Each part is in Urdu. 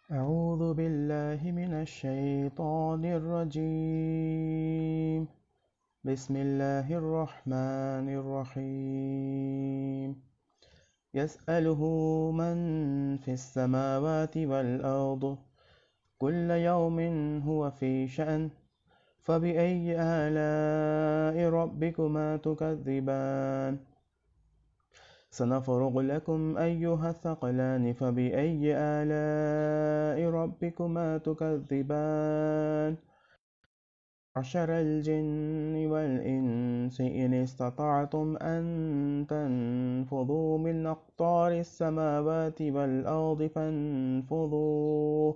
أعوذ بالله من الشيطان الرجيم. بسم الله الرحمن الرحيم. يسأله من في السماوات والأرض كل يوم هو في شأن فبأي آلاء ربكما تكذبان سنفرغ لكم أيها الثقلان فبأي آلاء ربكما تكذبان معشر الجن والإنس إن استطعتم أن تنفذوا من أقطار السماوات والأرض فانفذوا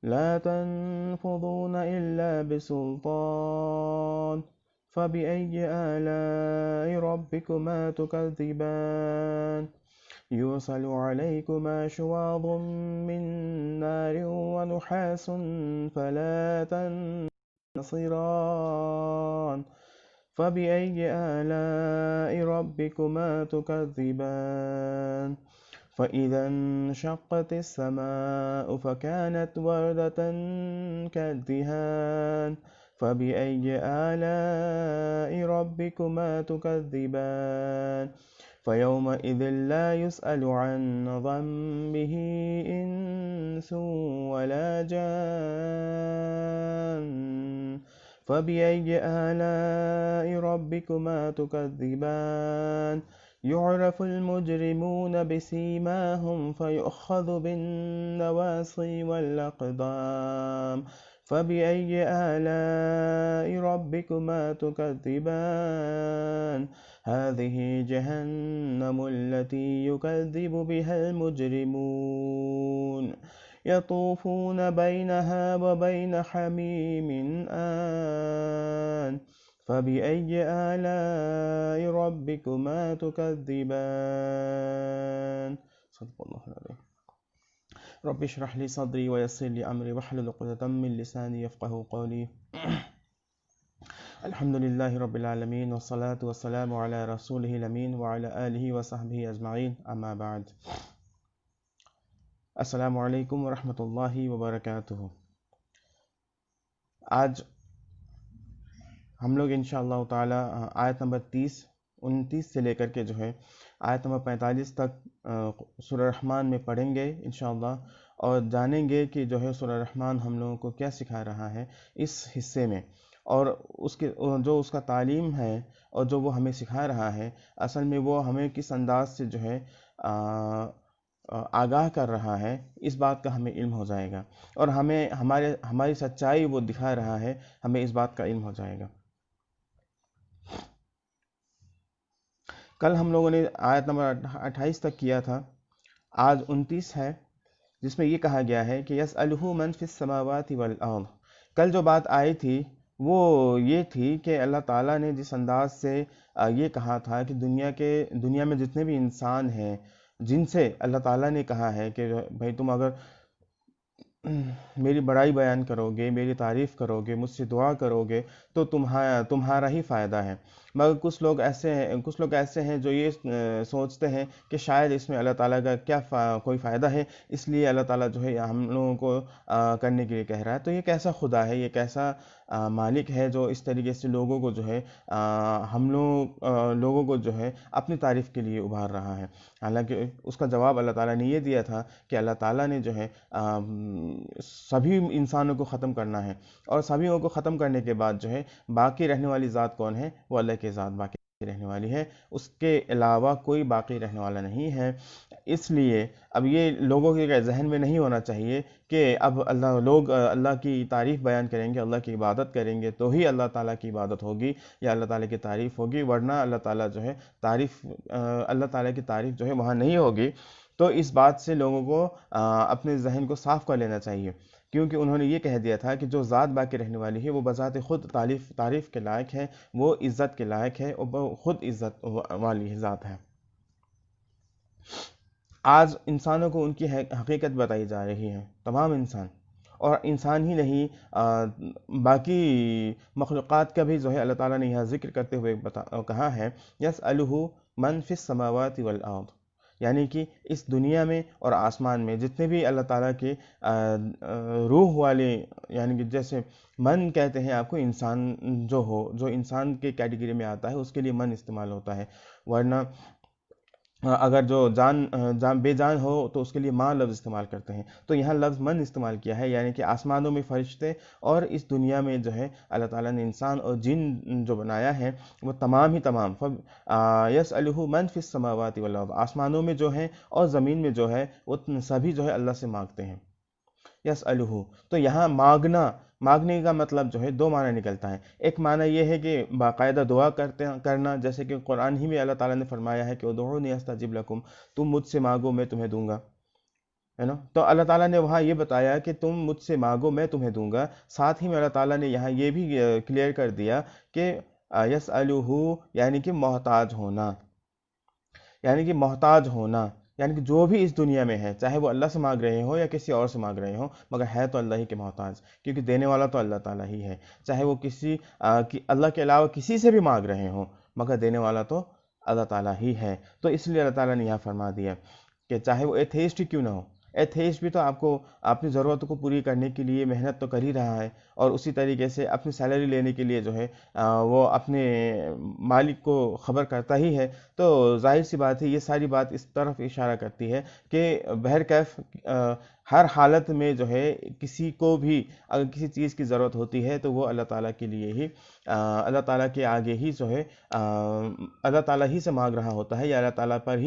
لا تنفذون إلا بسلطان فبأي آلاء ربكما تكذبان يرسل عليكما شواظ من نار ونحاس فلا تنتصران فبأي آلاء ربكما تكذبان فإذا انشقت السماء فكانت وردة كالدهان فبأي آلاء ربكما تكذبان فيومئذ لا يسأل عن ذنبه إنس ولا جان فبأي آلاء ربكما تكذبان يعرف المجرمون بسيماهم فيؤخذ بالنواصي والأقدام فبأي آلاء ربكما تكذبان هذه جهنم التي يكذب بها المجرمون يطوفون بينها وبين حميم آن فبأي آلاء ربكما تكذبان صدق الله العظيم. رب اشرح لي صدري ويسر لي أمري واحلل عقدة من لساني يفقهوا قولي. الحمد لله رب العالمين والصلاة والسلام على رسوله الأمين وعلى آله وصحبه أجمعين أما بعد. السلام علیکم ورحمۃ اللہ وبرکاتہ. آج ہم لوگ انشاءاللہ تعالی آیت نمبر 29 سے لے کر کے جو ہے آیت نمبر 45 تک سورہ رحمان میں پڑھیں گے انشاءاللہ، اور جانیں گے کہ جو ہے سورہ رحمان ہم لوگوں کو کیا سکھا رہا ہے اس حصے میں، اور جو اس کا تعلیم ہے اور جو وہ ہمیں سکھا رہا ہے اصل میں وہ ہمیں کس انداز سے جو ہے آگاہ کر رہا ہے، اس بات کا ہمیں علم ہو جائے گا، اور ہماری سچائی وہ دکھا رہا ہے، ہمیں اس بات کا علم ہو جائے گا. کل ہم لوگوں نے آیت نمبر 28 تک کیا تھا، آج 29 ہے جس میں یہ کہا گیا ہے کہ یسألہ من فی السماوات والارض. کل جو بات آئی تھی وہ یہ تھی کہ اللہ تعالیٰ نے جس انداز سے یہ کہا تھا کہ دنیا میں جتنے بھی انسان ہیں جن سے اللہ تعالیٰ نے کہا ہے کہ بھائی تم اگر میری بڑائی بیان کرو گے، میری تعریف کرو گے، مجھ سے دعا کرو گے تو تمہارا ہی فائدہ ہے. مگر کچھ لوگ ایسے ہیں جو یہ سوچتے ہیں کہ شاید اس میں اللہ تعالیٰ کا کیا کوئی فائدہ ہے، اس لیے اللہ تعالیٰ جو ہے ہم لوگوں کو کرنے کے لیے کہہ رہا ہے. تو یہ کیسا خدا ہے، یہ کیسا مالک ہے جو اس طریقے سے لوگوں کو جو ہے لوگوں کو جو ہے اپنی تعریف کے لیے ابھار رہا ہے. حالانکہ اس کا جواب اللہ تعالیٰ نے یہ دیا تھا کہ اللہ تعالیٰ نے جو ہے سبھی انسانوں کو ختم کرنا ہے، اور سبھی کو ختم کرنے کے بعد جو ہے باقی رہنے والی ذات کون ہے؟ وہ اللہ کی ذات باقی رہنے والی ہے، اس کے علاوہ کوئی باقی رہنے والا نہیں ہے. اس لیے اب یہ لوگوں کے ذہن میں نہیں ہونا چاہیے کہ اب لوگ اللہ کی تعریف بیان کریں گے، اللہ کی عبادت کریں گے تو ہی اللہ تعالیٰ کی عبادت ہوگی یا اللہ تعالیٰ کی تعریف ہوگی، ورنہ اللہ تعالیٰ جو ہے اللہ تعالیٰ کی تعریف جو ہے وہاں نہیں ہوگی. تو اس بات سے لوگوں کو اپنے ذہن کو صاف کر لینا چاہیے، کیونکہ انہوں نے یہ کہہ دیا تھا کہ جو ذات باقی رہنے والی ہے وہ بذات خود تعریف کے لائق ہے، وہ عزت کے لائق ہے، اور وہ خود عزت والی ذات ہے. آج انسانوں کو ان کی حقیقت بتائی جا رہی ہے، تمام انسان، اور انسان ہی نہیں باقی مخلوقات کا بھی جو ہے اللہ تعالیٰ نے یہاں ذکر کرتے ہوئے کہا ہے یسألہ من فی السماوات والارض. یعنی کہ اس دنیا میں اور آسمان میں جتنے بھی اللہ تعالیٰ کے روح والے، یعنی کہ جیسے من کہتے ہیں آپ کو، انسان جو انسان کے کیٹیگری میں آتا ہے اس کے لیے من استعمال ہوتا ہے، ورنہ اگر جو بے جان ہو تو اس کے لیے ماں لفظ استعمال کرتے ہیں۔ تو یہاں لفظ من استعمال کیا ہے، یعنی کہ آسمانوں میں فرشتے اور اس دنیا میں جو ہے اللہ تعالیٰ نے انسان اور جن جو بنایا ہے وہ تمام ہی تمام یسألہ من فی السماوات والارض، آسمانوں میں جو ہے اور زمین میں جو ہے وہ سبھی جو ہے اللہ سے مانگتے ہیں۔ یسألہ، تو یہاں مانگنے کا مطلب جو ہے دو معنی نکلتا ہے۔ ایک معنی یہ ہے کہ باقاعدہ دعا کرنا، جیسے کہ قرآن ہی میں اللہ تعالیٰ نے فرمایا ہے کہ ادعونی استجب لکم، تم مجھ سے مانگو میں تمہیں دوں گا، ہے نا۔ تو اللہ تعالیٰ نے وہاں یہ بتایا کہ تم مجھ سے مانگو میں تمہیں دوں گا، ساتھ ہی میں اللہ تعالیٰ نے یہاں یہ بھی کلیئر کر دیا کہ یسألہ یعنی کہ محتاج ہونا، یعنی کہ جو بھی اس دنیا میں ہے، چاہے وہ اللہ سے مانگ رہے ہوں یا کسی اور سے مانگ رہے ہوں، مگر ہے تو اللہ ہی کے محتاج، کیونکہ دینے والا تو اللہ تعالیٰ ہی ہے۔ چاہے وہ اللہ کے علاوہ کسی سے بھی مانگ رہے ہوں، مگر دینے والا تو اللہ تعالیٰ ہی ہے۔ تو اس لیے اللہ تعالیٰ نے یہاں فرما دیا کہ چاہے وہ ایتھیسٹ ہی کیوں نہ ہو، ایتھیسٹ بھی تو آپ کو اپنی ضرورتوں کو پوری کرنے کے لیے محنت تو کر ہی رہا ہے، اور اسی طریقے سے اپنی سیلری لینے کے لیے جو ہے وہ اپنے مالک کو خبر کرتا ہی ہے۔ تو ظاہر سی بات ہے، یہ ساری بات اس طرف اشارہ کرتی ہے کہ بہرکیف ہر حالت میں جو ہے کسی کو بھی اگر کسی چیز کی ضرورت ہوتی ہے تو وہ اللہ تعالیٰ کے لیے ہی، اللہ تعالیٰ کے آگے ہی جو ہے اللہ تعالیٰ ہی سے مانگ رہا ہوتا ہے، یا اللہ تعالیٰ پر ہی۔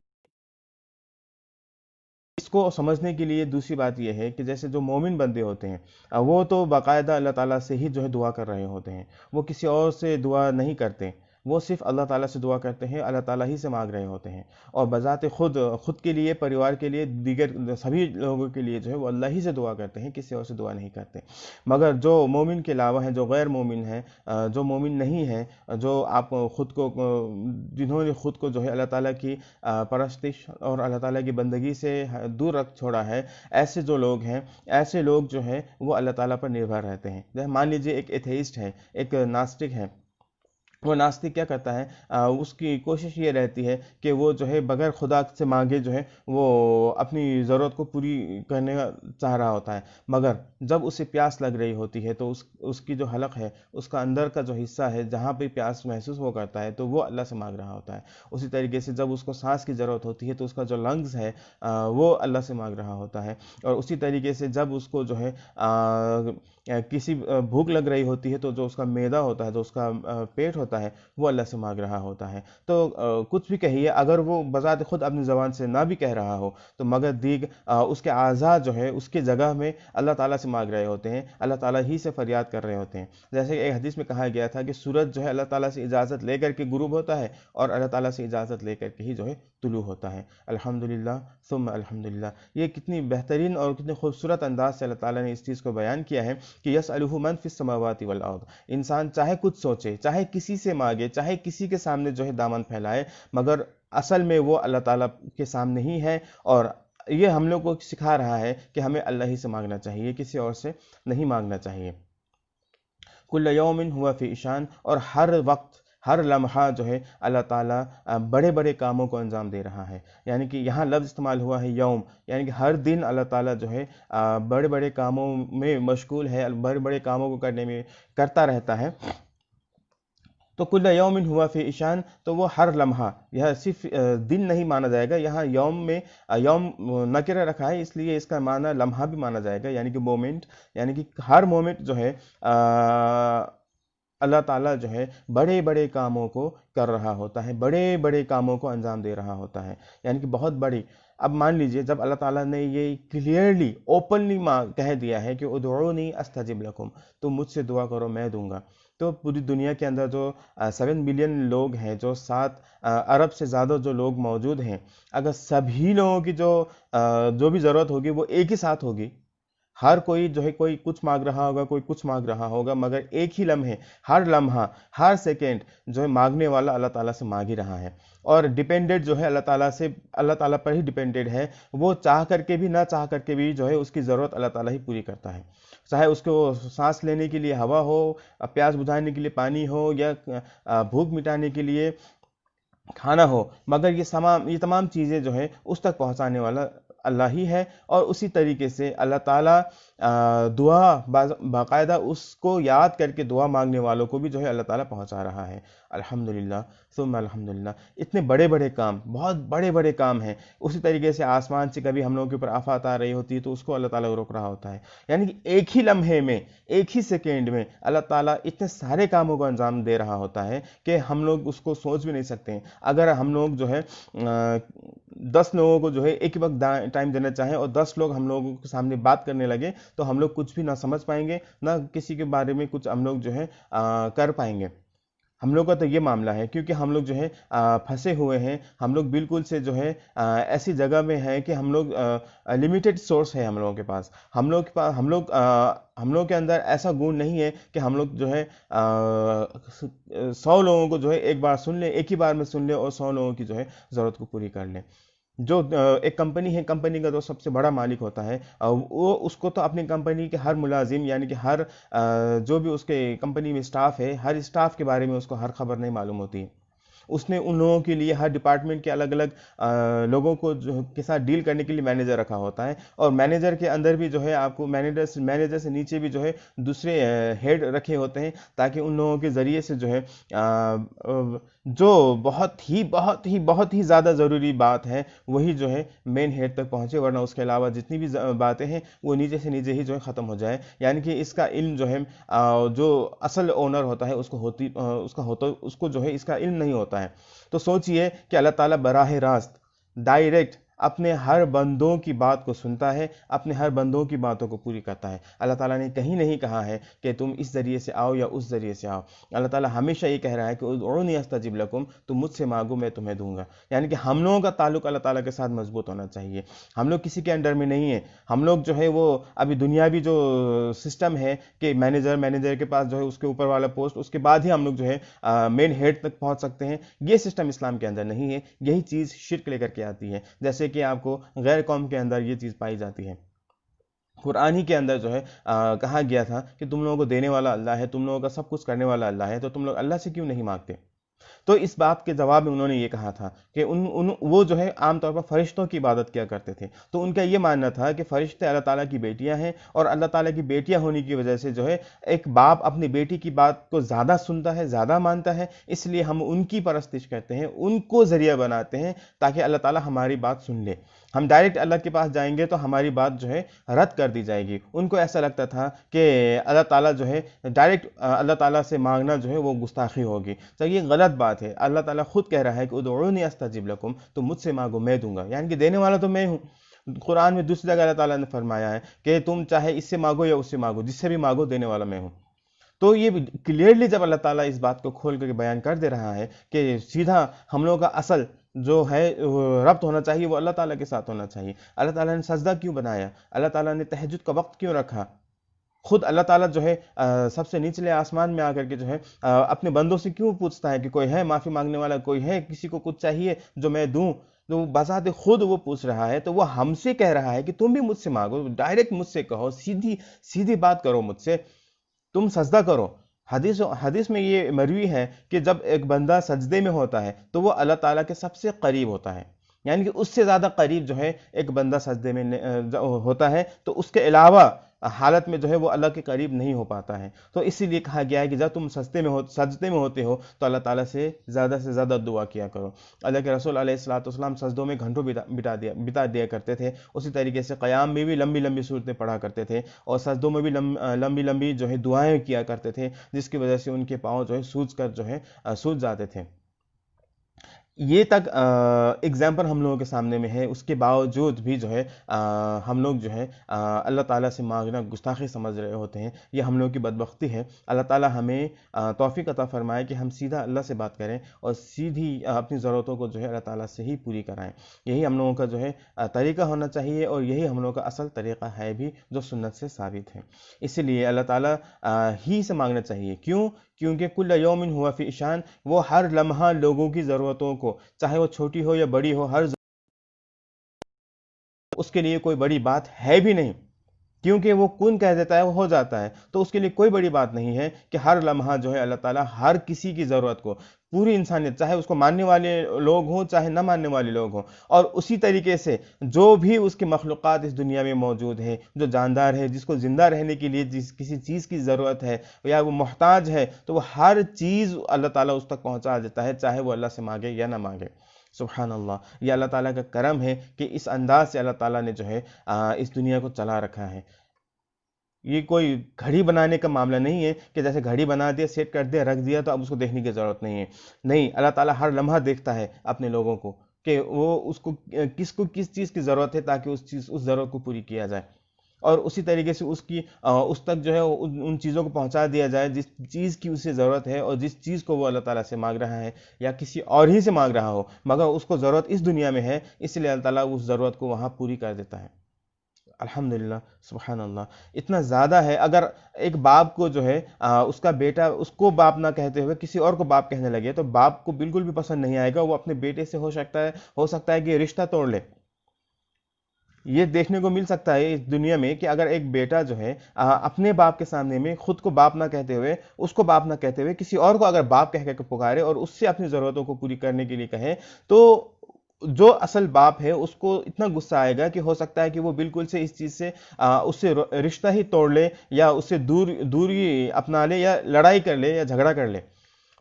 اس کو سمجھنے کے لیے دوسری بات یہ ہے کہ جیسے جو مومن بندے ہوتے ہیں وہ تو باقاعدہ اللہ تعالیٰ سے ہی جو ہے دعا کر رہے ہوتے ہیں، وہ کسی اور سے دعا نہیں کرتے، وہ صرف اللہ تعالیٰ سے دعا کرتے ہیں، اللہ تعالیٰ ہی سے مانگ رہے ہوتے ہیں، اور بذات خود کے لیے، پریوار کے لیے، دیگر سبھی لوگوں کے لیے جو ہے وہ اللہ ہی سے دعا کرتے ہیں، کسی اور سے دعا نہیں کرتے۔ مگر جو مومن کے علاوہ ہیں، جو غیر مومن ہیں، جو مومن نہیں ہیں، جو آپ خود کو جنہوں نے خود کو جو ہے اللہ تعالیٰ کی پرستش اور اللہ تعالیٰ کی بندگی سے دور رکھ چھوڑا ہے، ایسے جو لوگ ہیں، ایسے لوگ جو ہیں وہ اللہ تعالیٰ پر نربھر رہتے ہیں۔ جیسے مان لیجیے ایک ایتھیسٹ ہے، ایک ناستک ہے، وہ ناستک کیا کرتا ہے، اس کی کوشش یہ رہتی ہے کہ وہ جو ہے بغیر خدا سے مانگے جو ہے وہ اپنی ضرورت کو پوری کرنے کا چاہ رہا ہوتا ہے، مگر جب اسے پیاس لگ رہی ہوتی ہے تو اس کی جو حلق ہے، اس کا اندر کا جو حصہ ہے جہاں پہ پیاس محسوس وہ کرتا ہے تو وہ اللہ سے مانگ رہا ہوتا ہے۔ اسی طریقے سے جب اس کو سانس کی ضرورت ہوتی ہے تو اس کا جو لنگز ہے وہ اللہ سے مانگ رہا ہوتا ہے، اور اسی طریقے سے جب اس کو جو ہے کسی بھوک لگ رہی ہوتی ہے تو جو اس کا معدہ ہوتا ہے، جو اس کا پیٹ ہوتا ہے، وہ اللہ سے مانگ رہا ہوتا ہے۔ تو کچھ بھی کہیے، اگر وہ بذات خود اپنی زبان سے نہ بھی کہہ رہا ہو تو مگر اس کے اعضاء جو ہے اس کے جگہ میں اللہ تعالیٰ سے مانگ رہے ہوتے ہیں، اللہ تعالیٰ ہی سے فریاد کر رہے ہوتے ہیں۔ جیسے کہ ایک حدیث میں کہا گیا تھا کہ سورج جو ہے اللہ تعالیٰ سے اجازت لے کر کے غروب ہوتا ہے، اور اللہ تعالیٰ سے اجازت لے کر کے ہی جو ہے طلوع ہوتا ہے۔ الحمدللہ ثم الحمدللہ، یہ کتنی بہترین اور کتنے خوبصورت انداز سے اللہ تعالیٰ نے اس چیز کو بیان کیا ہے کہ یسألہ من فی السماوات والارض، انسان چاہے کچھ سوچے، چاہے کسی سے مانگے، چاہے کسی کے سامنے جو ہے دامن پھیلائے، مگر اصل میں وہ اللہ تعالیٰ کے سامنے ہی ہے، اور یہ ہم لوگ کو سکھا رہا ہے کہ ہمیں اللہ ہی سے مانگنا چاہیے، کسی اور سے نہیں مانگنا چاہیے۔ کل یوم ہوا فی شان، اور ہر وقت، ہر لمحہ جو ہے اللہ تعالیٰ بڑے بڑے کاموں کو انجام دے رہا ہے، یعنی کہ یہاں لفظ استعمال ہوا ہے یوم، یعنی کہ ہر دن اللہ تعالیٰ جو ہے بڑے بڑے کاموں میں مشغول ہے، بڑے بڑے کاموں کو کرتا رہتا ہے۔ تو کل یوم ہوا فی اشان، تو وہ ہر لمحہ، یہ صرف دن نہیں مانا جائے گا، یہاں یوم میں یوم نکرہ رکھا ہے اس لیے اس کا معنی لمحہ بھی مانا جائے گا، یعنی کہ مومنٹ، یعنی کہ ہر مومنٹ جو ہے اللہ تعالیٰ جو ہے بڑے بڑے کاموں کو کر رہا ہوتا ہے، بڑے بڑے کاموں کو انجام دے رہا ہوتا ہے، یعنی کہ بہت بڑی۔ اب مان لیجئے جب اللہ تعالیٰ نے یہ کلیئرلی اوپنلی کہہ دیا ہے کہ ادعونی استجب لکم، تم مجھ سے دعا کرو میں دوں گا، تو پوری دنیا کے اندر جو 7 بلین لوگ ہیں، جو 7 ارب سے زیادہ جو لوگ موجود ہیں، اگر سبھی لوگوں کی جو بھی ضرورت ہوگی وہ ایک ہی ساتھ ہوگی، ہر کوئی جو ہے کوئی کچھ مانگ رہا ہوگا، کوئی کچھ مانگ رہا ہوگا، مگر ایک ہی لمحے، ہر لمحہ، ہر سیکنڈ جو ہے مانگنے والا اللہ تعالیٰ سے مانگ ہی رہا ہے، اور ڈیپینڈڈ جو ہے اللہ تعالیٰ پر ہی ڈیپینڈڈ ہے، وہ چاہ کر کے بھی نہ چاہ کر کے بھی جو ہے اس کی ضرورت اللہ تعالیٰ ہی پوری کرتا ہے، چاہے اس کو سانس لینے کے لیے ہوا ہو، پیاس بجھانے کے لیے پانی ہو، یا بھوک مٹانے کے لیے کھانا ہو، مگر یہ تمام چیزیں جو ہے اس تک پہنچانے والا اللہ ہی ہے۔ اور اسی طریقے سے اللہ تعالیٰ دعا باقاعدہ اس کو یاد کر کے دعا مانگنے والوں کو بھی جو ہے اللہ تعالیٰ پہنچا رہا ہے۔ الحمدللہ ثم الحمدللہ، اتنے بڑے بڑے کام، بہت بڑے بڑے کام ہیں۔ اسی طریقے سے آسمان سے کبھی ہم لوگوں کے اوپر آفات آ رہی ہوتی ہے تو اس کو اللہ تعالیٰ روک رہا ہوتا ہے، یعنی کہ ایک ہی لمحے میں، ایک ہی سیکنڈ میں اللہ تعالیٰ اتنے سارے کاموں کو انجام دے رہا ہوتا ہے کہ ہم لوگ اس کو سوچ بھی نہیں سکتے ہیں۔ اگر ہم لوگ جو ہے 10 لوگوں کو جو ہے ایک ہی وقت ٹائم دینا چاہیں اور 10 لوگ ہم لوگوں کے سامنے بات کرنے لگے تو ہم لوگ کچھ بھی نہ سمجھ پائیں گے، نہ کسی کے بارے میں کچھ ہم لوگ جو ہے کر پائیں گے۔ ہم لوگ کا تو یہ معاملہ ہے، کیونکہ ہم لوگ جو ہے پھنسے ہوئے ہیں، ہم لوگ بالکل سے جو ہے ایسی جگہ میں ہیں کہ ہم لوگ لمیٹڈ سورس ہے ہم لوگوں کے پاس، ہم لوگ کے اندر ایسا گن نہیں ہے کہ ہم لوگ جو ہے 100 لوگوں کو جو ہے ایک بار سن لیں، ایک ہی بار میں سن لیں اور 100 لوگوں کی جو ہے ضرورت کو پوری کر لیں۔ جو ایک کمپنی ہے، کمپنی کا جو سب سے بڑا مالک ہوتا ہے وہ اس کو تو اپنی کمپنی کے ہر ملازم، یعنی کہ ہر جو بھی اس کے کمپنی میں اسٹاف ہے، ہر اسٹاف کے بارے میں اس کو ہر خبر نہیں معلوم ہوتی ہے۔ اس نے ان لوگوں کے لیے ہر ڈپارٹمنٹ کے الگ الگ لوگوں کو کے ساتھ ڈیل کرنے کے لیے مینیجر رکھا ہوتا ہے، اور مینیجر کے اندر بھی جو ہے آپ کو مینیجر سے نیچے بھی جو ہے دوسرے ہیڈ رکھے ہوتے ہیں، تاکہ ان لوگوں کے ذریعے سے جو ہے جو بہت ہی زیادہ ضروری بات ہے وہی جو ہے مین ہیڈ تک پہنچے، ورنہ اس کے علاوہ جتنی بھی باتیں ہیں وہ نیچے سے نیچے ہی جو ہے ختم ہو جائے۔ یعنی کہ اس کا علم جو ہے جو اصل اونر ہوتا ہے اس کو جو ہے اس کا علم نہیں ہوتا ہے۔ تو سوچئے کہ اللہ تعالیٰ براہ راست ڈائریکٹ اپنے ہر بندوں کی بات کو سنتا ہے، اپنے ہر بندوں کی باتوں کو پوری کرتا ہے۔ اللہ تعالیٰ نے کہیں نہیں کہا ہے کہ تم اس ذریعے سے آؤ یا اس ذریعے سے آؤ، اللہ تعالیٰ ہمیشہ یہ کہہ رہا ہے کہ ادعونی استجب لکم، تم مجھ سے مانگو میں تمہیں دوں گا۔ یعنی کہ ہم لوگوں کا تعلق اللہ تعالیٰ کے ساتھ مضبوط ہونا چاہیے، ہم لوگ کسی کے انڈر میں نہیں ہیں۔ ہم لوگ جو ہے وہ ابھی دنیاوی جو سسٹم ہے کہ مینیجر کے پاس جو ہے اس کے اوپر والا پوسٹ، اس کے بعد ہی ہم لوگ جو ہے مین ہیڈ تک پہنچ سکتے ہیں، یہ سسٹم اسلام کے اندر نہیں ہے۔ یہی چیز شرک لے کر کے آتی ہے، جیسے کہ آپ کو غیر قوم کے اندر یہ چیز پائی جاتی ہے۔ قرآن ہی کے اندر جو ہے کہا گیا تھا کہ تم لوگوں کو دینے والا اللہ ہے، تم لوگوں کا سب کچھ کرنے والا اللہ ہے، تو تم لوگ اللہ سے کیوں نہیں مانگتے؟ تو اس بات کے جواب میں انہوں نے یہ کہا تھا کہ وہ جو ہے عام طور پر فرشتوں کی عبادت کیا کرتے تھے، تو ان کا یہ ماننا تھا کہ فرشتے اللہ تعالیٰ کی بیٹیاں ہیں، اور اللہ تعالیٰ کی بیٹیاں ہونے کی وجہ سے جو ہے ایک باپ اپنی بیٹی کی بات کو زیادہ سنتا ہے، زیادہ مانتا ہے، اس لیے ہم ان کی پرستش کرتے ہیں، ان کو ذریعہ بناتے ہیں تاکہ اللہ تعالیٰ ہماری بات سن لے۔ ہم ڈائریکٹ اللہ کے پاس جائیں گے تو ہماری بات جو ہے رد کر دی جائے گی۔ ان کو ایسا لگتا تھا کہ اللہ تعالیٰ جو ہے ڈائریکٹ اللہ تعالیٰ سے مانگنا جو ہے وہ گستاخی ہوگی، تو یہ غلط بات ہے۔ اللہ تعالیٰ خود کہہ رہا ہے کہ ادعونی استجب لکم، تو مجھ سے مانگو میں دوں گا، یعنی کہ دینے والا تو میں ہوں۔ قرآن میں دوسری جگہ اللہ تعالیٰ نے فرمایا ہے کہ تم چاہے اس سے مانگو یا اس سے مانگو، جس سے بھی مانگو دینے والا میں ہوں۔ تو یہ کلیئرلی جب اللہ تعالیٰ اس بات کو کھول کر بیان کر دے رہا ہے کہ سیدھا ہم لوگوں کا اصل جو ہے ربط ہونا چاہیے وہ اللہ تعالیٰ کے ساتھ ہونا چاہیے۔ اللہ تعالیٰ نے سجدہ کیوں بنایا؟ اللہ تعالیٰ نے تہجد کا وقت کیوں رکھا؟ خود اللہ تعالیٰ جو ہے سب سے نچلے آسمان میں آ کر کے جو ہے اپنے بندوں سے کیوں پوچھتا ہے کہ کوئی ہے معافی مانگنے والا، کوئی ہے کسی کو کچھ چاہیے جو میں دوں؟ تو بذات خود وہ پوچھ رہا ہے، تو وہ ہم سے کہہ رہا ہے کہ تم بھی مجھ سے مانگو، ڈائریکٹ مجھ سے کہو، سیدھی بات کرو مجھ سے، تم سجدہ کرو۔ حدیث میں یہ مروی ہے کہ جب ایک بندہ سجدے میں ہوتا ہے تو وہ اللہ تعالیٰ کے سب سے قریب ہوتا ہے، یعنی کہ اس سے زیادہ قریب جو ہے ایک بندہ سجدے میں ہوتا ہے، تو اس کے علاوہ حالت میں جو ہے وہ اللہ کے قریب نہیں ہو پاتا ہے۔ تو اسی لیے کہا گیا ہے کہ جب تم سجدے میں ہوتے ہو تو اللہ تعالیٰ سے زیادہ دعا کیا کرو۔ اللہ کے رسول علیہ الصلوۃ والسلام سجدوں میں گھنٹوں بتا دیا کرتے تھے، اسی طریقے سے قیام میں بھی لمبی لمبی صورتیں پڑھا کرتے تھے، اور سجدوں میں بھی لمبی لمبی جو ہے دعائیں کیا کرتے تھے، جس کی وجہ سے ان کے پاؤں جو ہے سوج جاتے تھے۔ یہ تک اگزامپل ہم لوگوں کے سامنے میں ہے، اس کے باوجود بھی جو ہے ہم لوگ جو ہے اللہ تعالیٰ سے مانگنا گستاخی سمجھ رہے ہوتے ہیں۔ یہ ہم لوگوں کی بدبختی ہے۔ اللہ تعالیٰ ہمیں توفیق عطا فرمائے کہ ہم سیدھا اللہ سے بات کریں اور سیدھی اپنی ضرورتوں کو جو ہے اللہ تعالیٰ سے ہی پوری کرائیں۔ یہی ہم لوگوں کا جو ہے طریقہ ہونا چاہیے، اور یہی ہم لوگوں کا اصل طریقہ ہے بھی جو سنت سے ثابت ہے۔ اسی لیے اللہ تعالیٰ ہی سے مانگنا چاہیے۔ کیونکہ کل یوم ہوا فی شان، وہ ہر لمحہ لوگوں کی ضرورتوں کو، چاہے وہ چھوٹی ہو یا بڑی ہو، اس کے لیے کوئی بڑی بات ہے بھی نہیں، کیونکہ وہ کن کہہ دیتا ہے وہ ہو جاتا ہے، تو اس کے لیے کوئی بڑی بات نہیں ہے کہ ہر لمحہ جو ہے اللہ تعالیٰ ہر کسی کی ضرورت کو پوری انسانیت، چاہے اس کو ماننے والے لوگ ہوں چاہے نہ ماننے والے لوگ ہوں، اور اسی طریقے سے جو بھی اس کی مخلوقات اس دنیا میں موجود ہے، جو جاندار ہے، جس کو زندہ رہنے کے لیے جس کسی چیز کی ضرورت ہے یا وہ محتاج ہے، تو وہ ہر چیز اللہ تعالیٰ اس تک پہنچا دیتا ہے، چاہے وہ اللہ سے مانگے یا نہ مانگے۔ سبحان اللہ، یہ اللہ تعالیٰ کا کرم ہے کہ اس انداز سے اللہ تعالیٰ نے جو ہے اس دنیا کو چلا رکھا ہے۔ یہ کوئی گھڑی بنانے کا معاملہ نہیں ہے کہ جیسے گھڑی بنا دیا، سیٹ کر دیا، رکھ دیا تو اب اس کو دیکھنے کی ضرورت نہیں ہے۔ نہیں، اللہ تعالیٰ ہر لمحہ دیکھتا ہے اپنے لوگوں کو کہ وہ اس کو کس چیز کی ضرورت ہے، تاکہ اس ضرورت کو پوری کیا جائے، اور اسی طریقے سے اس تک جو ہے ان چیزوں کو پہنچا دیا جائے جس چیز کی اسے ضرورت ہے، اور جس چیز کو وہ اللہ تعالیٰ سے مانگ رہا ہے یا کسی اور ہی سے مانگ رہا ہو، مگر اس کو ضرورت اس دنیا میں ہے، اس لیے اللہ تعالیٰ اس ضرورت کو وہاں پوری کر دیتا ہے۔ الحمدللہ، سبحان اللہ، اتنا زیادہ ہے۔ اگر ایک باپ کو جو ہے اس کا بیٹا اس کو باپ نہ کہتے ہوئے کسی اور کو باپ کہنے لگے تو باپ کو بالکل بھی پسند نہیں آئے گا، وہ اپنے بیٹے سے ہو سکتا ہے کہ یہ رشتہ توڑ لے۔ یہ دیکھنے کو مل سکتا ہے اس دنیا میں کہ اگر ایک بیٹا جو ہے اپنے باپ کے سامنے میں خود کو باپ نہ کہتے ہوئے، اس کو باپ نہ کہتے ہوئے کسی اور کو اگر باپ کہہ کے پکارے اور اس سے اپنی ضرورتوں کو پوری کرنے کے لیے کہے، تو جو اصل باپ ہے اس کو اتنا غصہ آئے گا کہ ہو سکتا ہے کہ وہ بالکل سے اس چیز سے اس سے رشتہ ہی توڑ لے، یا اس سے دوری اپنا لے، یا لڑائی کر لے، یا جھگڑا کر لے۔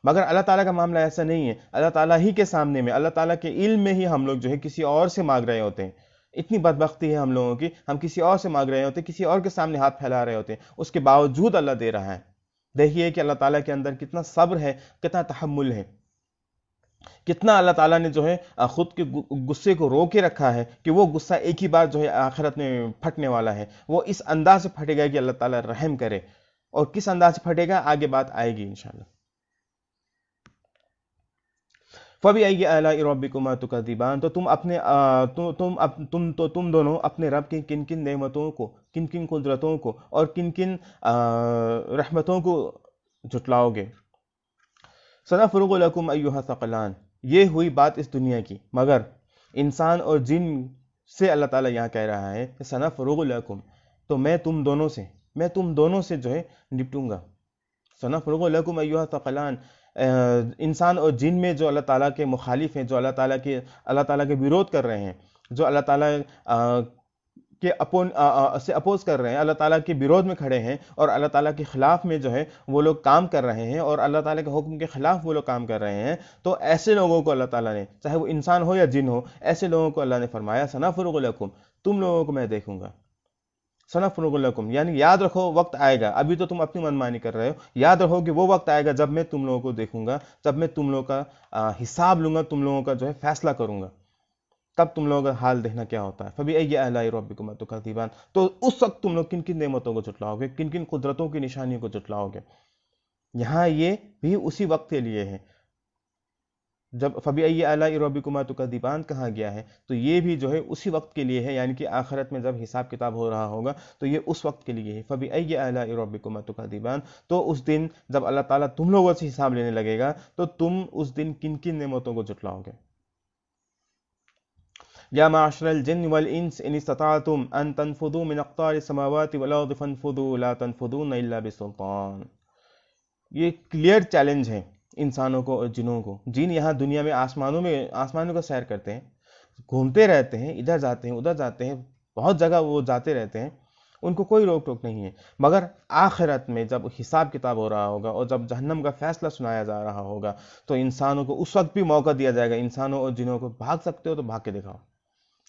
مگر اللہ تعالیٰ کا معاملہ ایسا نہیں ہے۔ اللہ تعالیٰ ہی کے سامنے میں، اللہ تعالیٰ کے علم میں ہی ہم لوگ جو ہے کسی اور سے مانگ رہے ہوتے ہیں۔ اتنی بدبختی ہے ہم لوگوں کی، ہم کسی اور سے مانگ رہے ہوتے ہیں، کسی اور کے سامنے ہاتھ پھیلا رہے ہوتے ہیں، اس کے باوجود اللہ دے رہا ہے۔ دیکھیے کہ اللہ تعالیٰ کے اندر کتنا صبر ہے، کتنا تحمل ہے، کتنا اللہ تعالیٰ نے جو ہے خود کے غصے کو رو کے رکھا ہے کہ وہ غصہ ایک ہی بار جو ہے آخرت میں پھٹنے والا ہے۔ وہ اس انداز سے پھٹے گا کہ اللہ تعالیٰ رحم کرے، اور کس انداز سے پھٹے گا آگے بات آئے گی انشاءاللہ۔ فَبِأَيِّ آلَاءِ رَبِّكُمَا تُكَذِّبَانِ، تو تم دونوں اپنے رب کی کن کن نعمتوں کو، کن کن قدرتوں کو اور کن کن رحمتوں کو جھٹلاؤ گے۔ سَنَفْرُغُ لَكُمْ أَيُّهَا الثَّقَلَانِ، یہ ہوئی بات اس دنیا کی، مگر انسان اور جن سے اللہ تعالیٰ یہاں کہہ رہا ہے کہ سَنَفْرُغُ لَكُمْ، تو میں تم دونوں سے جو ہے نپٹوں گا۔ سَنَفْرُغُ لَكُمْ أَيُّهَا الثَّقَلَانِ، انسان اور جن میں جو اللہ تعالیٰ کے مخالف ہیں، جو اللہ تعالیٰ کے ویرود کر رہے ہیں، جو اللہ تعالیٰ کے سے اپوز کر رہے ہیں، اللہ تعالیٰ کے ویرود میں کھڑے ہیں، اور اللہ تعالیٰ کے خلاف میں جو ہے وہ لوگ کام کر رہے ہیں، اور اللہ تعالیٰ کے حکم کے خلاف وہ لوگ کام کر رہے ہیں، تو ایسے لوگوں کو اللہ تعالیٰ نے، چاہے وہ انسان ہو یا جن ہو، ایسے لوگوں کو اللہ نے فرمایا سَنَفْرُغُ لَكُمْ، تم لوگوں کو میں دیکھوں گا۔ سَنَفْرُغُ لَكُمْ یعنی یاد رکھو وقت آئے گا، ابھی تو تم اپنی منمانی کر رہے ہو، یاد رکھو کہ وہ وقت آئے گا جب میں تم لوگوں کو دیکھوں گا، جب میں تم لوگوں کا حساب لوں گا، تم لوگوں کا جو ہے فیصلہ کروں گا، تب تم لوگوں کا حال دیکھنا کیا ہوتا ہے۔ فَبِأَيِّ آلَاءِ رَبِّكُمَا تُكَذِّبَانِ، تو اس وقت تم لوگ کن کن نعمتوں کو جھٹلاؤ گے، کن کن قدرتوں کی نشانیوں کو جھٹلاؤ گے۔ یہاں یہ بھی اسی وقت کے لیے ہے، جب فَبِأَيِّ آلَاءِ رَبِّكُمَا تُكَذِّبَانِ کہا گیا ہے تو یہ بھی جو ہے اسی وقت کے لیے ہے، یعنی کہ آخرت میں جب حساب کتاب ہو رہا ہوگا تو یہ اس وقت کے لیے ہے۔ فَبِأَيِّ آلَاءِ رَبِّكُمَا تُكَذِّبَانِ، تو اس دن جب اللہ تعالیٰ تم لوگوں سے حساب لینے لگے گا تو تم اس دن کن کن نعمتوں کو جھٹلاؤ گے۔ یا معاشر الجن والانس ان استطعتم ان تنفذوا من اقطار السماوات والارض فانفذوا لا تنفذون الا بسلطان، یہ کلیئر چیلنج ہے انسانوں کو اور جنوں کو۔ جن یہاں دنیا میں آسمانوں کا سیر کرتے ہیں، گھومتے رہتے ہیں، ادھر جاتے ہیں ادھر جاتے ہیں، بہت جگہ وہ جاتے رہتے ہیں، ان کو کوئی روک ٹوک نہیں ہے، مگر آخرت میں جب حساب کتاب ہو رہا ہوگا اور جب جہنم کا فیصلہ سنایا جا رہا ہوگا تو انسانوں کو اس وقت بھی موقع دیا جائے گا، انسانوں اور جنوں کو بھاگ سکتے ہو تو بھاگ کے دکھاؤ۔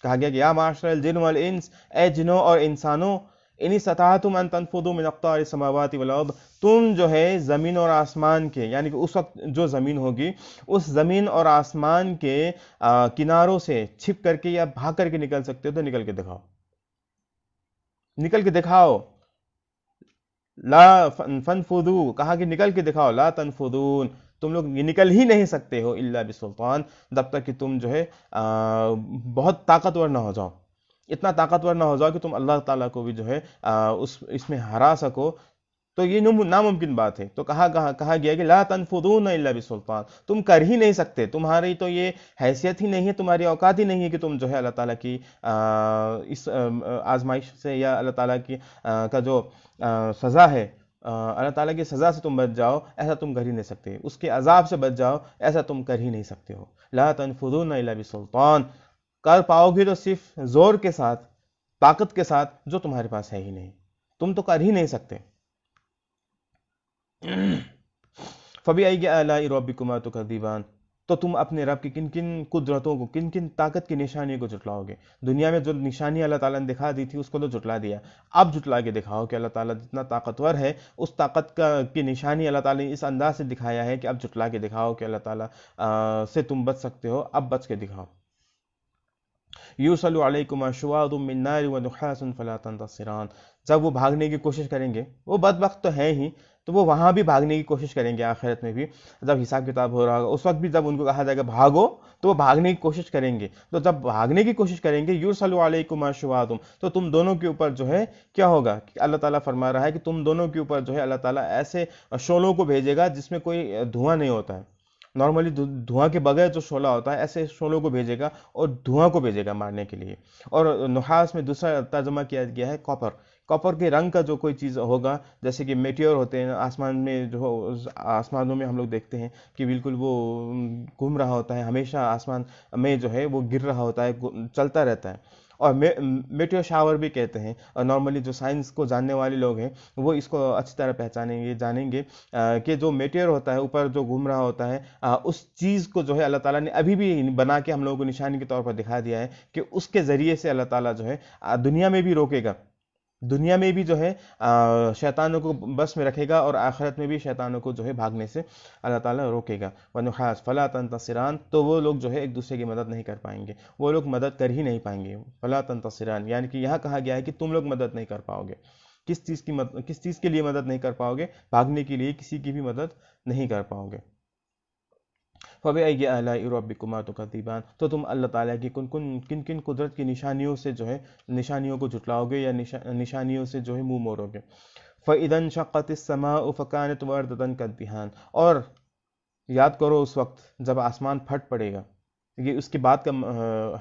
کہا گیا کہ یا معاشر الجن والانس، اے جنوں اور انسانوں، ان استطعتم ان تنفذوا من اقطار السماوات والارض، تم جو ہے زمین اور آسمان کے، یعنی کہ اس وقت جو زمین ہوگی اس زمین اور آسمان کے کناروں سے چھپ کر کے یا بھاگ کر کے نکل سکتے ہو تو نکل کے دکھاؤ، نکل کے دکھاؤ۔ لا فانفذوا، کہا کہ نکل کے دکھاؤ، لا تنفذون، تم لوگ یہ نکل ہی نہیں سکتے ہو الا بسلطان، جب تک کہ تم جو ہے بہت طاقتور نہ ہو جاؤ، اتنا طاقتور نہ ہو جاؤ کہ تم اللہ تعالیٰ کو بھی جو ہے اس میں ہرا سکو، تو یہ ناممکن بات ہے۔ تو کہا گیا کہ لا تنفذون الا بسلطان، تم کر ہی نہیں سکتے، تمہاری تو یہ حیثیت ہی نہیں ہے، تمہاری اوقات ہی نہیں ہے کہ تم جو ہے اللہ تعالیٰ کی اس آزمائش سے یا اللہ تعالیٰ کی کا جو سزا ہے اللہ تعالیٰ کی سزا سے تم بچ جاؤ، ایسا تم کر ہی نہیں سکتے، اس کے عذاب سے بچ جاؤ، ایسا تم کر ہی نہیں سکتے ہو۔ لا تنفذون الا بسلطان، کر پاؤ گے تو صرف زور کے ساتھ، طاقت کے ساتھ، جو تمہارے پاس ہے ہی نہیں، تم تو کر ہی نہیں سکتے۔ فَبِأَيِّ آلَاءِ رَبِّكُمَا تُكَذِّبَانِ، تو تم اپنے رب کی کن کن قدرتوں کو، کن کن طاقت کی نشانیوں کو جھٹلاؤ گے؟ دنیا میں جو نشانی اللہ تعالیٰ نے دکھا دی تھی اس کو تو جھٹلا دیا، اب جھٹلا کے دکھاؤ کہ اللہ تعالیٰ جتنا طاقتور ہے، اس طاقت کی نشانی اللہ تعالیٰ نے اس انداز سے دکھایا ہے کہ اب جھٹلا کے دکھاؤ کہ اللہ تعالیٰ سے تم بچ سکتے ہو، اب بچ کے دکھاؤ۔ یُرْسَلُ عَلَيْكُمَا شُوَاظٌ مِّن نَارٍ وَنُحَاسٌ فَلَا تَنتَصِرَانِ، جب وہ بھاگنے کی کوشش کریں گے، وہ بدبخت تو ہے ہی، تو وہ وہاں بھی بھاگنے کی کوشش کریں گے، آخرت میں بھی جب حساب کتاب ہو رہا ہوگا، اس وقت بھی جب ان کو کہا جائے گا بھاگو، تو وہ بھاگنے کی کوشش کریں گے۔ تو جب بھاگنے کی کوشش کریں گے، یُرْسَلُ عَلَيْكُمَا شُوَاظٌ، تو تم دونوں کے اوپر جو ہے کیا ہوگا، اللہ تعالیٰ فرما رہا ہے کہ تم دونوں کے اوپر جو ہے اللہ تعالیٰ ایسے شعلوں کو بھیجے گا جس میں کوئی دھواں نہیں ہوتا ہے، نارملی دھواں کے بغیر جو شعلہ ہوتا ہے، ایسے شعلوں کو بھیجے گا اور دھواں کو بھیجے گا مارنے کے لیے۔ اور نحاس میں دوسرا ترجمہ کیا گیا ہے کاپر، کاپر کے رنگ کا جو کوئی چیز ہوگا، جیسے کہ میٹیور ہوتے ہیں آسمان میں، جو آسمانوں میں ہم لوگ دیکھتے ہیں کہ بالکل وہ گھوم رہا ہوتا ہے، ہمیشہ آسمان میں جو ہے وہ گر رہا ہوتا ہے، چلتا رہتا ہے، اور میٹیور شاور بھی کہتے ہیں۔ اور نارملی جو سائنس کو جاننے والے لوگ ہیں وہ اس کو اچھی طرح پہچانیں گے، جانیں گے کہ جو میٹیور ہوتا ہے اوپر جو گھوم رہا ہوتا ہے، اس چیز کو جو ہے اللہ تعالیٰ نے ابھی بھی بنا کے ہم لوگوں کو نشانی کے طور پر دکھا دیا ہے کہ اس کے ذریعے سے اللہ تعالیٰ جو ہے دنیا میں بھی روکے گا، دنیا میں بھی جو ہے شیطانوں کو بس میں رکھے گا، اور آخرت میں بھی شیطانوں کو جو ہے بھاگنے سے اللہ تعالیٰ روکے گا۔ وَنُحَاسٌ فَلَا تَنتَصِرَانِ، تو وہ لوگ جو ہے ایک دوسرے کی مدد نہیں کر پائیں گے، وہ لوگ مدد کر ہی نہیں پائیں گے۔ فَلَا تَنتَصِرَانِ یعنی کہ یہاں کہا گیا ہے کہ تم لوگ مدد نہیں کر پاؤ گے، کس چیز کے لیے مدد نہیں کر پاؤ گے؟ بھاگنے کے لیے کسی کی بھی مدد نہیں کر پاؤ گے۔ فَبِأَيِّ آلَاءِ رَبِّكُمَا تُكَذِّبَانِ، تو تم اللہ تعالیٰ کی کن کن قدرت کی نشانیوں سے جو ہے نشانیوں کو جھٹلاؤ گے یا نشانیوں سے جو ہے منہ موڑو گے۔ فَإِذَا انشَقَّتِ السَّمَاءُ فَكَانَتْ وَرْدَةً كَالدِّهَانِ، اور یاد کرو اس وقت جب آسمان پھٹ پڑے گا، یہ اس کے بعد کا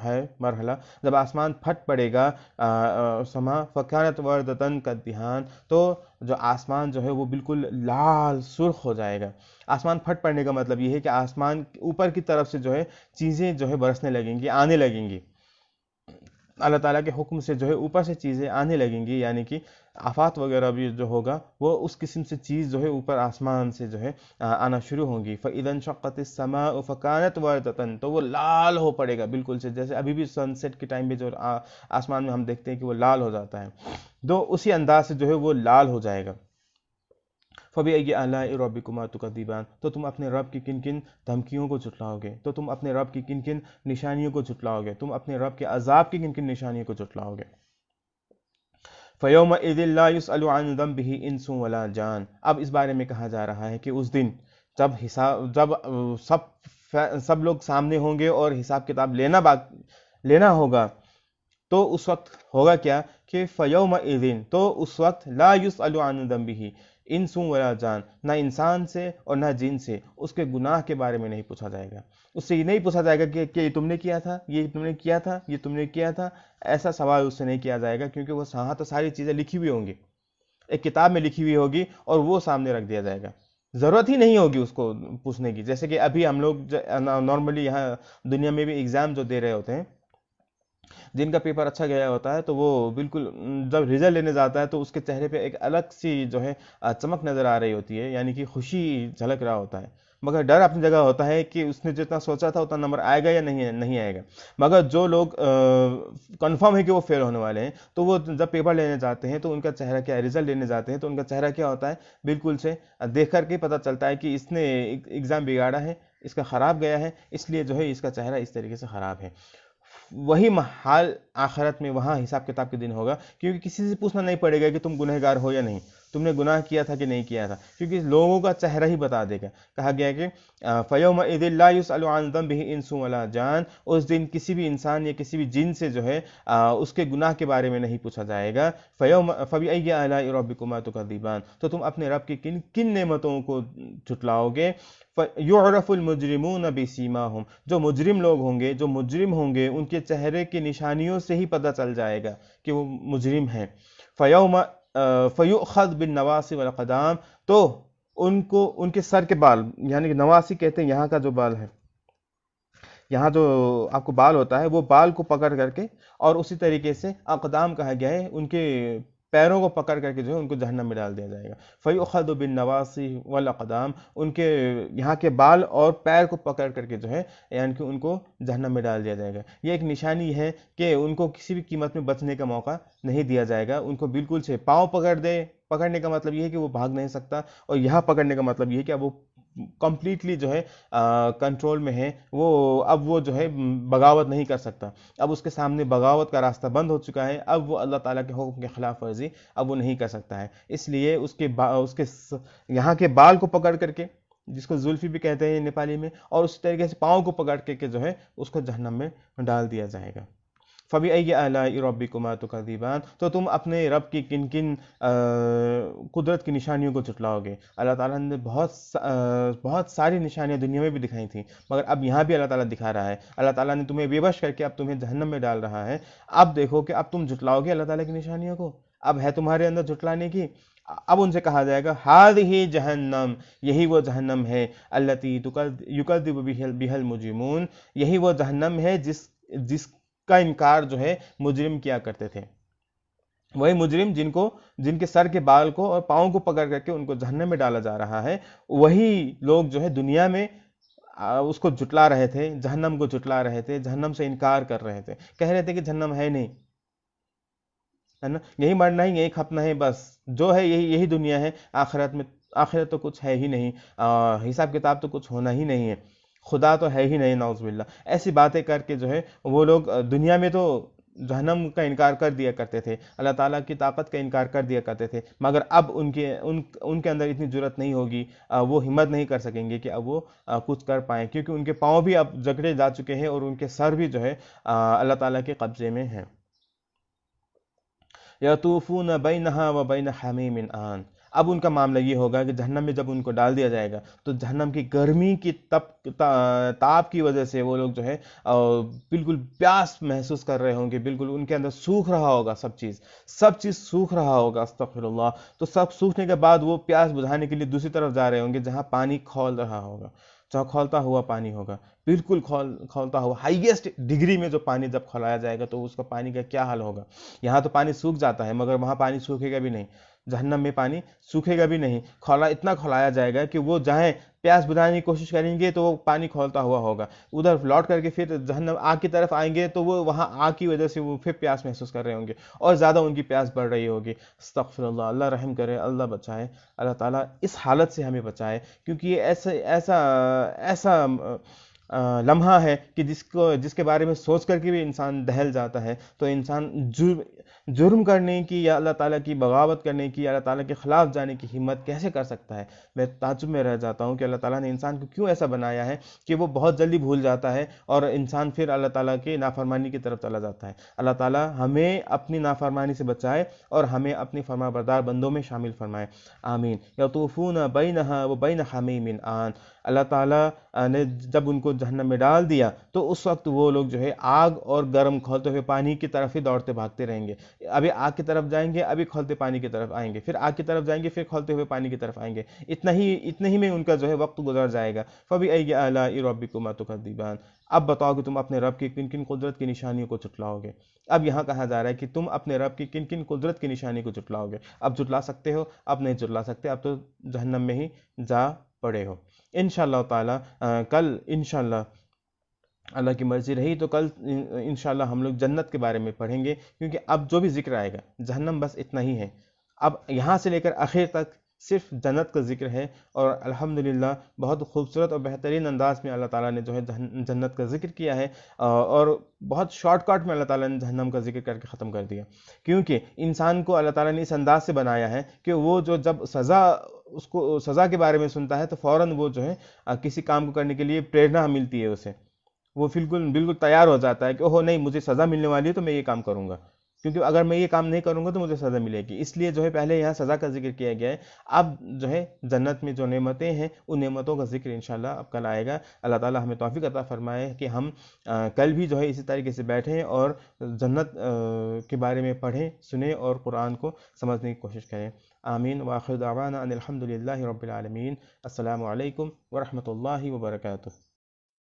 ہے مرحلہ، جب آسمان پھٹ پڑے گا، سما فَكَانَتْ وَرْدَةً كَالدِّهَانِ، تو جو آسمان جو ہے وہ بالکل لال سرخ ہو جائے گا۔ آسمان پھٹ پڑنے کا مطلب یہ ہے کہ آسمان اوپر کی طرف سے جو ہے چیزیں جو ہے برسنے لگیں گی، آنے لگیں گی، اللہ تعالیٰ کے حکم سے جو ہے اوپر سے چیزیں آنے لگیں گی، یعنی کہ آفات وغیرہ بھی جو ہوگا وہ اس قسم سے چیز جو ہے اوپر آسمان سے جو ہے آنا شروع ہوں گی۔ فَإِذَا انشَقَّتِ السَّمَاءُ فَكَانَتْ وَرْدَةً، تو وہ لال ہو پڑے گا بالکل سے، جیسے ابھی بھی سن سیٹ کے ٹائم پہ جو آسمان میں ہم دیکھتے ہیں کہ وہ لال ہو جاتا ہے، تو اسی انداز سے جو ہے وہ لال ہو جائے گا۔ فَبِأَيِّ آلَاءِ رَبِّكُمَا تُكَذِّبَانِ، تو تم اپنے رب کی کن کن دھمکیوں کو جھٹلاؤ گے، تو تم اپنے رب کی کن کن نشانیوں کو جھٹلاؤ گے، تم اپنے رب کے عذاب کی کن کن نشانیوں کو جھٹلاؤ گے۔ فَيَوْمَئِذٍ لَا يُسْأَلُ عَنْ ذَنبِهِ إِنسٌ وَلَا جَانٌ، اب اس بارے میں کہا جا رہا ہے کہ اس دن جب سب لوگ سامنے ہوں گے اور حساب کتاب لینا ہوگا، تو اس وقت ہوگا کیا کہ فَيَوْمَئِذٍ، تو اس وقت لا يُسْأَلُ عَنْ ذَنبِهِ انس ولا جان، نہ انسان سے اور نہ جن سے اس کے گناہ کے بارے میں نہیں پوچھا جائے گا، اس سے یہ نہیں پوچھا جائے گا کہ یہ تم نے کیا تھا، یہ تم نے کیا تھا، یہ تم نے کیا تھا، ایسا سوال اس سے نہیں کیا جائے گا، کیونکہ وہ وہاں تو ساری چیزیں لکھی ہوئی ہوں گی، ایک کتاب میں لکھی ہوئی ہوگی اور وہ سامنے رکھ دیا جائے گا، ضرورت ہی نہیں ہوگی اس کو پوچھنے کی۔ جیسے کہ ابھی ہم لوگ نارملی یہاں دنیا میں بھی ایگزام جو دے رہے ہوتے ہیں، جن کا پیپر اچھا گیا ہوتا ہے تو وہ بالکل جب رزلٹ لینے جاتا ہے تو اس کے چہرے پہ ایک الگ سی جو ہے چمک نظر آ رہی ہوتی ہے، یعنی کہ خوشی جھلک رہا ہوتا ہے، مگر ڈر اپنی جگہ ہوتا ہے کہ اس نے جتنا سوچا تھا اتنا نمبر آئے گا یا نہیں آئے گا۔ مگر جو لوگ کنفرم ہے کہ وہ فیل ہونے والے ہیں، تو وہ جب پیپر لینے جاتے ہیں تو ان کا چہرہ کیا ہے، رزلٹ لینے جاتے ہیں تو ان کا چہرہ کیا ہوتا ہے، بالکل سے دیکھ کر کے پتہ چلتا ہے کہ اس نے ایگزام بگاڑا ہے، اس کا خراب گیا ہے، اس لیے جو ہے اس کا چہرہ اس طریقے سے خراب ہے۔ وہی حال آخرت میں وہاں حساب کتاب کے دن ہوگا، کیونکہ کسی سے پوچھنا نہیں پڑے گا کہ تم گنہگار ہو یا نہیں، تم نے گناہ کیا تھا کہ نہیں کیا تھا، کیونکہ لوگوں کا چہرہ ہی بتا دے گا۔ کہا گیا کہ فَيَوْمَئِذٍ لَا يُسْأَلُ عَنْ ذَنبِهِ إِنسٌ وَلَا جَانٌ، اس دن کسی بھی انسان یا کسی بھی جن سے جو ہے اس کے گناہ کے بارے میں نہیں پوچھا جائے گا۔ فَبِأَيِّ آلَاءِ رَبِّكُمَا تُكَذِّبَانِ، تو تم اپنے رب کی کن کن نعمتوں کو جھٹلاؤ گے۔ يُعْرَفُ الْمُجْرِمُونَ بِسِيمَاهُمْ، جو مجرم لوگ ہوں گے، جو مجرم ہوں گے، ان کے چہرے کی نشانیوں سے ہی پتہ چل جائے گا کہ وہ مجرم ہیں۔ فیؤخذ بالنواصی والاقدام، تو ان کو ان کے سر کے بال، یعنی کہ نواسی کہتے ہیں یہاں کا جو بال ہے، یہاں جو آپ کو بال ہوتا ہے وہ بال کو پکڑ کر کے، اور اسی طریقے سے اقدام کہا گیا ہے، ان کے پیروں کو پکڑ کر کے جو ہے ان کو جہنم میں ڈال دیا جائے گا۔ فَيُؤْخَذُ بِالنَّوَاصِي وَالْأَقْدَامِ، ان کے یہاں کے بال اور پیر کو پکڑ کر کے جو ہے یعنی کہ ان کو جہنم میں ڈال دیا جائے گا۔ یہ ایک نشانی ہے کہ ان کو کسی بھی قیمت میں بچنے کا موقع نہیں دیا جائے گا، ان کو بالکل سے پاؤں پکڑ دے، پکڑنے کا مطلب یہ ہے کہ وہ بھاگ نہیں سکتا، اور یہاں پکڑنے کا مطلب یہ ہے کہ اب وہ کمپلیٹلی جو ہے کنٹرول میں ہے، اب وہ جو ہے بغاوت نہیں کر سکتا، اب اس کے سامنے بغاوت کا راستہ بند ہو چکا ہے، اب وہ اللہ تعالیٰ کے حکم کے خلاف ورزی اب وہ نہیں کر سکتا ہے۔ اس لیے اس کے یہاں کے بال کو پکڑ کر کے، جس کو زلفی بھی کہتے ہیں نیپالی میں، اور اسی طریقے سے پاؤں کو پکڑ کے جو ہے اس کو جہنم میں ڈال دیا جائے گا۔ فَبِأَيِّ آلَاءِ رَبِّكُمَا تُكَذِّبَانِ، تو تم اپنے رب کی کن کن قدرت کی نشانیوں کو جھٹلاؤ گے؟ اللہ تعالیٰ نے بہت ساری نشانیاں دنیا میں بھی دکھائی تھیں، مگر اب یہاں بھی اللہ تعالیٰ دکھا رہا ہے، اللہ تعالیٰ نے تمہیں بے بس کر کے اب تمہیں جہنم میں ڈال رہا ہے۔ اب دیکھو کہ اب تم جھٹلاؤ گے اللہ تعالیٰ کی نشانیوں کو، اب ہے تمہارے اندر جھٹلانے کی۔ اب ان سے کہا جائے گا ہذہ جہنم، یہی وہ جہنم ہے، التی یکذب بها المجرمون، یہی وہ جہنم ہے جس کا انکار جو ہے مجرم کیا کرتے تھے۔ وہی مجرم جن کے سر کے بال کو اور پاؤں کو پکڑ کر کے ان کو جہنم میں ڈالا جا رہا ہے، وہی لوگ جو ہے دنیا میں اس کو جھٹلا رہے تھے، جہنم کو جھٹلا رہے تھے، جہنم سے انکار کر رہے تھے، کہہ رہے تھے کہ جہنم ہے نہیں، ہے نا، یہی مرنا ہے، یہی کھپنا ہے، بس جو ہے یہی دنیا ہے، آخرت تو کچھ ہے ہی نہیں، حساب کتاب تو کچھ ہونا ہی نہیں ہے، خدا تو ہے ہی نہیں، نعوذ باللہ۔ ایسی باتیں کر کے جو ہے وہ لوگ دنیا میں تو جہنم کا انکار کر دیا کرتے تھے، اللہ تعالیٰ کی طاقت کا انکار کر دیا کرتے تھے، مگر اب ان کے اندر اتنی جرت نہیں ہوگی، وہ ہمت نہیں کر سکیں گے کہ اب وہ کچھ کر پائیں، کیونکہ ان کے پاؤں بھی اب جکڑے جا چکے ہیں اور ان کے سر بھی جو ہے اللہ تعالیٰ کے قبضے میں ہیں۔ یطوفون بینہا و بین حمیم آن، اب ان کا معاملہ یہ ہوگا کہ جہنم میں جب ان کو ڈال دیا جائے گا تو جہنم کی گرمی کی تاپ کی وجہ سے وہ لوگ جو ہے بالکل پیاس محسوس کر رہے ہوں گے، بالکل ان کے اندر سوکھ رہا ہوگا، سب چیز سوکھ رہا ہوگا، استغفر اللہ۔ تو سب سوکھنے کے بعد وہ پیاس بجھانے کے لیے دوسری طرف جا رہے ہوں گے جہاں پانی کھول رہا ہوگا، جہاں کھولتا ہوا پانی ہوگا، بالکل کھولتا ہوا ہائیسٹ ڈگری میں جو پانی جب کھولایا جائے گا تو اس کا پانی کا کیا حال ہوگا۔ یہاں تو پانی سوکھ جاتا ہے مگر وہاں پانی سوکھے گا بھی نہیں، جہنم میں پانی سوکھے گا بھی نہیں، اتنا کھولایا جائے گا کہ وہ جہاں پیاس بجھانے کی کوشش کریں گے تو وہ پانی کھولتا ہوا ہوگا، ادھر لوٹ کر کے پھر جہنم آگ کی طرف آئیں گے تو وہ وہاں آگ کی وجہ سے وہ پھر پیاس محسوس کر رہے ہوں گے اور زیادہ ان کی پیاس بڑھ رہی ہوگی۔ استغفر اللہ، اللہ رحم کرے، اللہ بچائے، اللہ تعالیٰ اس حالت سے ہمیں بچائے، کیونکہ یہ ایسا لمحہ ہے کہ جس کے بارے میں سوچ کر کے بھی انسان دہل جاتا ہے، تو انسان جرم کرنے کی یا اللہ تعالیٰ کی بغاوت کرنے کی یا اللہ تعالیٰ کے خلاف جانے کی ہمت کیسے کر سکتا ہے؟ میں تعجب میں رہ جاتا ہوں کہ اللہ تعالیٰ نے انسان کو کیوں ایسا بنایا ہے کہ وہ بہت جلدی بھول جاتا ہے اور انسان پھر اللہ تعالیٰ کی نافرمانی کی طرف چلا جاتا ہے۔ اللہ تعالیٰ ہمیں اپنی نافرمانی سے بچائے اور ہمیں اپنی فرما بردار بندوں میں شامل فرمائے، آمین۔ یطوفون بینہا و بین حمیم آن، اللہ تعالیٰ نے جب ان کو جہنم میں ڈال دیا تو اس وقت وہ لوگ جو ہے آگ اور گرم کھولتے ہوئے پانی کی طرف ہی دوڑتے بھاگتے رہیں گے، ابھی آگ کی طرف جائیں گے، ابھی کھولتے پانی کی طرف آئیں گے، پھر آگ کی طرف جائیں گے، پھر کھولتے ہوئے پانی کی طرف آئیں گے، اتنے ہی میں ان کا جو ہے وقت گزر جائے گا۔ فَبِأَيِّ آلَاءِ رَبِّكُمَا تُكَذِّبَانِ، اب بتاؤ کہ تم اپنے رب کی کن کن قدرت کی نشانیوں کو جھٹلاؤ گے؟ اب یہاں کہا جا رہا ہے کہ تم اپنے رب کی کن کن قدرت کی نشانی کو جھٹلاؤ گے؟ اب جھٹلا سکتے ہو؟ اب نہیں جھٹلا سکتے، اب تو جہنم میں ہی جا پڑے ہو۔ انشاءاللہ تعالی کل انشاءاللہ اللہ کی مرضی رہی تو کل انشاءاللہ ہم لوگ جنت کے بارے میں پڑھیں گے، کیونکہ اب جو بھی ذکر آئے گا، جہنم بس اتنا ہی ہے، اب یہاں سے لے کر آخر تک صرف جنت کا ذکر ہے، اور الحمدللہ بہت خوبصورت اور بہترین انداز میں اللہ تعالیٰ نے جو ہے جنت کا ذکر کیا ہے، اور بہت شارٹ کٹ میں اللہ تعالیٰ نے جہنم کا ذکر کر کے ختم کر دیا، کیونکہ انسان کو اللہ تعالیٰ نے اس انداز سے بنایا ہے کہ وہ جب اس کو سزا کے بارے میں سنتا ہے تو فوراً وہ جو ہے کسی کام کو کرنے کے لیے پریرنا ملتی ہے اسے، وہ بالکل تیار ہو جاتا ہے کہ اوہ نہیں، مجھے سزا ملنے والی ہے تو میں یہ کام کروں گا، کیونکہ اگر میں یہ کام نہیں کروں گا تو مجھے سزا ملے گی، اس لیے جو ہے پہلے یہاں سزا کا ذکر کیا گیا ہے، اب جو ہے جنت میں جو نعمتیں ہیں ان نعمتوں کا ذکر انشاءاللہ اب کل آئے گا۔ اللہ تعالی ہمیں توفیق عطا فرمائے کہ ہم کل بھی جو ہے اسی طریقے سے بیٹھیں اور جنت کے بارے میں پڑھیں، سنیں اور قرآن کو سمجھنے کی کوشش کریں۔ آمین وآخر دعوانا ان الحمد للہ رب العالمین۔ السلام علیکم ورحمۃ اللہ وبرکاتہ۔